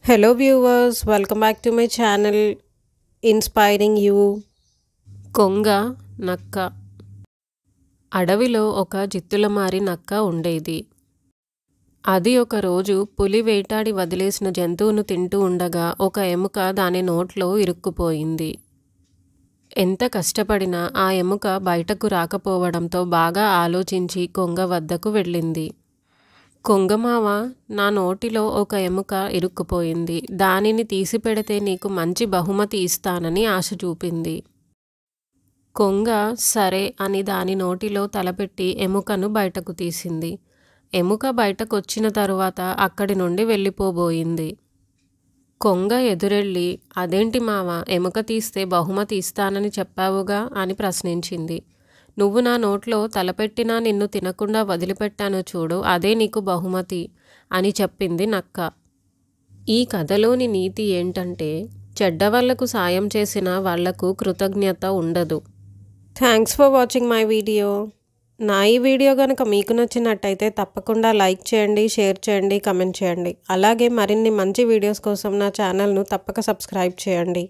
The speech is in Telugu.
Hello viewers, welcome back to my channel Inspiring You. కొంగ నక్క. అడవిలో ఒక జిత్తులమారి నక్క ఉండేది. అది ఒక రోజు పులి వేటాడి వదిలేసిన జంతువును తింటూ ఉండగా ఒక ఎముక దాని నోట్లో ఇరుక్కుపోయింది. ఎంత కష్టపడినా ఆ ఎముక బయటకు రాకపోవడంతో బాగా ఆలోచించి కొంగ వద్దకు వెళ్ళింది. కొంగమావ, నా నోటిలో ఒక ఎముక ఇరుక్కుపోయింది. దానిని తీసిపెడితే నీకు మంచి బహుమతి ఇస్తానని ఆశ చూపింది. కొంగ సరే అని దాని నోటిలో తలపెట్టి ఎముకను బయటకు తీసింది. ఎముక బయటకొచ్చిన తరువాత అక్కడి నుండి వెళ్ళిపోబోయింది. కొంగ ఎదురెళ్ళి, అదేంటి మావ, ఎముక తీస్తే బహుమతి ఇస్తానని చెప్పావుగా అని ప్రశ్నించింది. నువ్వు నా నోట్లో తలపెట్టినా నిన్ను తినకుండా వదిలిపెట్టాను చూడు, అదే నీకు బహుమతి అని చెప్పింది నక్క. ఈ కథలోని నీతి ఏంటంటే, చెడ్డవాళ్లకు సాయం చేసిన వాళ్లకు కృతజ్ఞత ఉండదు. Thanks for watching my video. నా ఈ వీడియో కనుక మీకు నచ్చినట్టయితే తప్పకుండా లైక్ చేయండి, షేర్ చేయండి, కమెంట్ చేయండి. అలాగే మరిన్ని మంచి వీడియోస్ కోసం నా ఛానల్ను తప్పక సబ్స్క్రైబ్ చేయండి.